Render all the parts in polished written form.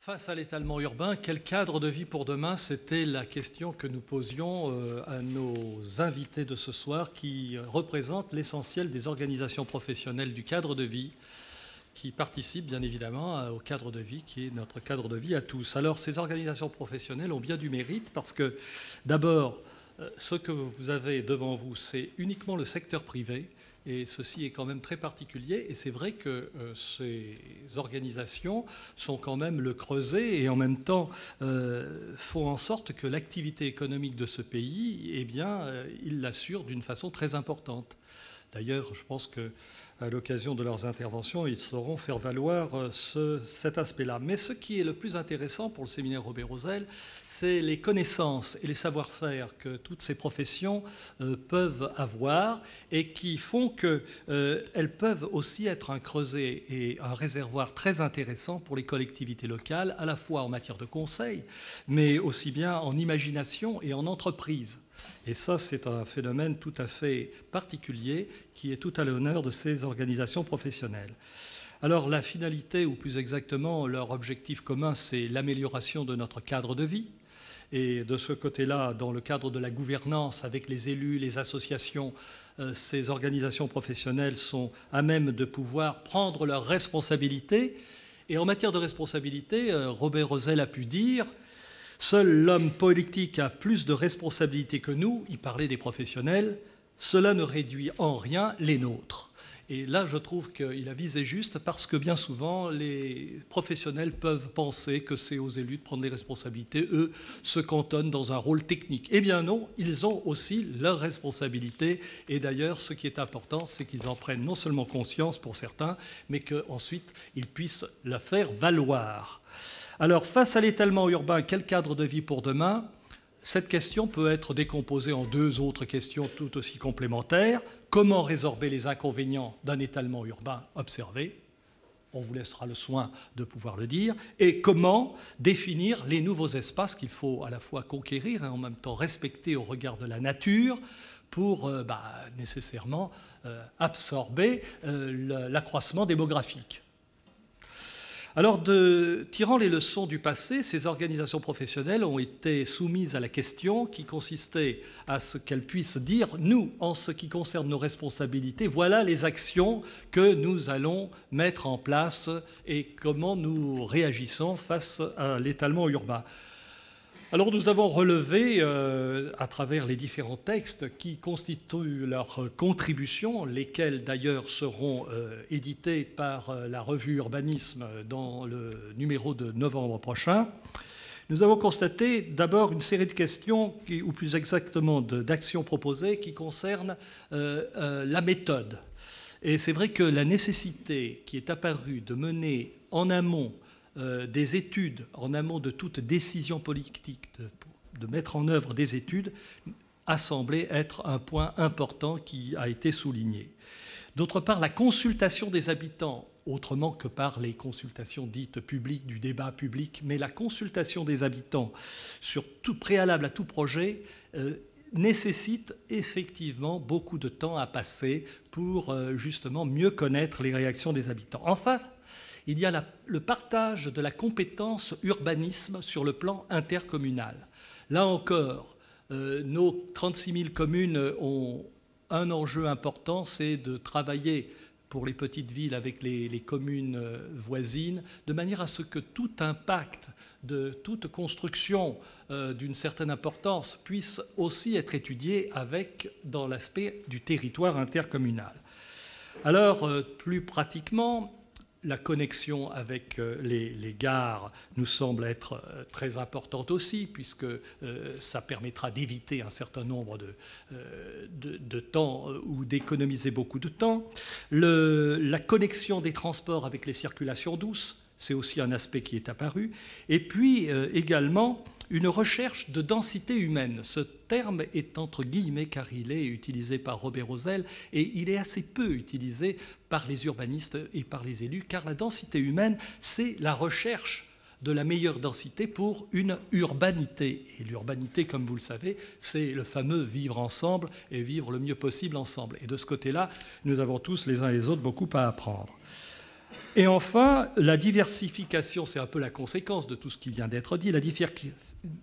Face à l'étalement urbain, quel cadre de vie pour demain? C'était la question que nous posions à nos invités de ce soir qui représentent l'essentiel des organisations professionnelles du cadre de vie qui participent bien évidemment au cadre de vie qui est notre cadre de vie à tous. Alors ces organisations professionnelles ont bien du mérite parce que d'abord, ce que vous avez devant vous, c'est uniquement le secteur privé. Et ceci est quand même très particulier. Et c'est vrai que ces organisations sont quand même le creuset et en même temps font en sorte que l'activité économique de ce pays, eh bien, ils l'assurent d'une façon très importante. D'ailleurs, je pense qu'à l'occasion de leurs interventions, ils sauront faire valoir cet aspect-là. Mais ce qui est le plus intéressant pour le séminaire Robert-Rosel, c'est les connaissances et les savoir-faire que toutes ces professions peuvent avoir et qui font qu'elles peuvent aussi être un creuset et un réservoir très intéressant pour les collectivités locales, à la fois en matière de conseil, mais aussi bien en imagination et en entreprise. Et ça, c'est un phénomène tout à fait particulier qui est tout à l'honneur de ces organisations professionnelles. Alors, la finalité, ou plus exactement, leur objectif commun, c'est l'amélioration de notre cadre de vie. Et de ce côté-là, dans le cadre de la gouvernance avec les élus, les associations, ces organisations professionnelles sont à même de pouvoir prendre leurs responsabilités. Et en matière de responsabilité, Robert Rosel a pu dire: seul l'homme politique a plus de responsabilités que nous, il parlait des professionnels, cela ne réduit en rien les nôtres. Et là, je trouve qu'il a visé juste parce que bien souvent, les professionnels peuvent penser que c'est aux élus de prendre les responsabilités. Eux se cantonnent dans un rôle technique. Eh bien non, ils ont aussi leurs responsabilités. Et d'ailleurs, ce qui est important, c'est qu'ils en prennent non seulement conscience pour certains, mais qu'ensuite, ils puissent la faire valoir. Alors, face à l'étalement urbain, quel cadre de vie pour demain? Cette question peut être décomposée en deux autres questions tout aussi complémentaires. Comment résorber les inconvénients d'un étalement urbain observé? On vous laissera le soin de pouvoir le dire. Et comment définir les nouveaux espaces qu'il faut à la fois conquérir et en même temps respecter au regard de la nature pour nécessairement absorber l'accroissement démographique? Alors, tirant les leçons du passé, ces organisations professionnelles ont été soumises à la question qui consistait à ce qu'elles puissent dire: nous, en ce qui concerne nos responsabilités, voilà les actions que nous allons mettre en place et comment nous réagissons face à l'étalement urbain. Alors nous avons relevé, à travers les différents textes qui constituent leur contribution, lesquels d'ailleurs seront édités par la revue Urbanisme dans le numéro de novembre prochain, nous avons constaté d'abord une série de questions, ou plus exactement d'actions proposées, qui concernent la méthode. Et c'est vrai que la nécessité qui est apparue de mener en amont des études, en amont de toute décision politique, de mettre en œuvre des études, a semblé être un point important qui a été souligné. D'autre part, la consultation des habitants, autrement que par les consultations dites publiques, du débat public, mais la consultation des habitants sur tout préalable à tout projet, nécessite effectivement beaucoup de temps à passer pour justement mieux connaître les réactions des habitants. Enfin, il y a le partage de la compétence urbanisme sur le plan intercommunal. Là encore, nos 36 000 communes ont un enjeu important, c'est de travailler pour les petites villes avec les communes voisines, de manière à ce que tout impact de toute construction d'une certaine importance puisse aussi être étudié dans l'aspect du territoire intercommunal. Alors, plus pratiquement, la connexion avec les gares nous semble être très importante aussi, puisque ça permettra d'éviter un certain nombre de temps ou d'économiser beaucoup de temps. La connexion des transports avec les circulations douces, c'est aussi un aspect qui est apparu. Et puis également une recherche de densité humaine. Ce terme est entre guillemets car il est utilisé par Robert Rosel et il est assez peu utilisé par les urbanistes et par les élus, car la densité humaine, c'est la recherche de la meilleure densité pour une urbanité. Et l'urbanité, comme vous le savez, c'est le fameux vivre ensemble et vivre le mieux possible ensemble. Et de ce côté-là, nous avons tous les uns et les autres beaucoup à apprendre. Et enfin, la diversification, c'est un peu la conséquence de tout ce qui vient d'être dit, la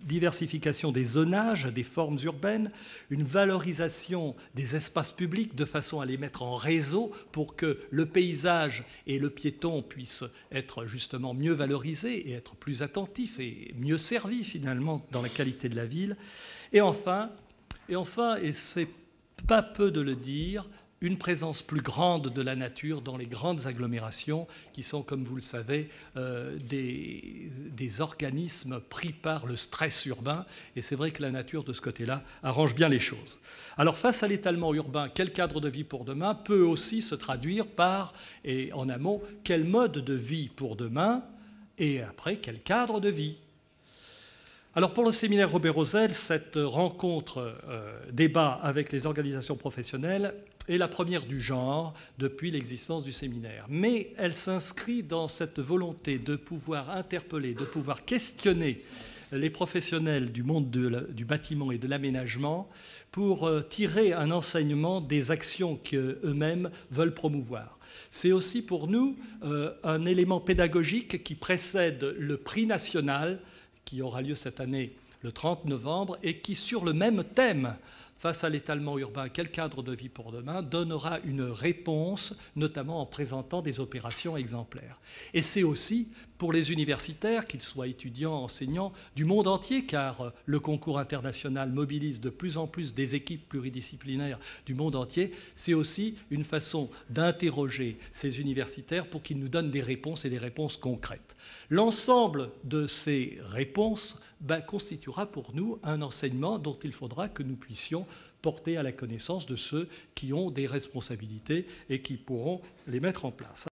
diversification des zonages, des formes urbaines, une valorisation des espaces publics de façon à les mettre en réseau pour que le paysage et le piéton puissent être justement mieux valorisés et être plus attentifs et mieux servis finalement dans la qualité de la ville. Et enfin, et c'est pas peu de le dire, une présence plus grande de la nature dans les grandes agglomérations qui sont, comme vous le savez, des organismes pris par le stress urbain. Et c'est vrai que la nature, de ce côté-là, arrange bien les choses. Alors, face à l'étalement urbain, quel cadre de vie pour demain peut aussi se traduire par, et en amont, quel mode de vie pour demain, et après, quel cadre de vie. Alors pour le séminaire Robert Rosel, cette rencontre débat avec les organisations professionnelles est la première du genre depuis l'existence du séminaire. Mais elle s'inscrit dans cette volonté de pouvoir interpeller, de pouvoir questionner les professionnels du monde du bâtiment et de l'aménagement pour tirer un enseignement des actions qu'eux-mêmes veulent promouvoir. C'est aussi pour nous un élément pédagogique qui précède le prix national qui aura lieu cette année le 30 novembre et qui, sur le même thème, face à l'étalement urbain, quel cadre de vie pour demain, donnera une réponse, notamment en présentant des opérations exemplaires. Et c'est aussi pour les universitaires, qu'ils soient étudiants, enseignants, du monde entier, car le concours international mobilise de plus en plus des équipes pluridisciplinaires du monde entier, c'est aussi une façon d'interroger ces universitaires pour qu'ils nous donnent des réponses et des réponses concrètes. L'ensemble de ces réponses constituera pour nous un enseignement dont il faudra que nous puissions porter à la connaissance de ceux qui ont des responsabilités et qui pourront les mettre en place.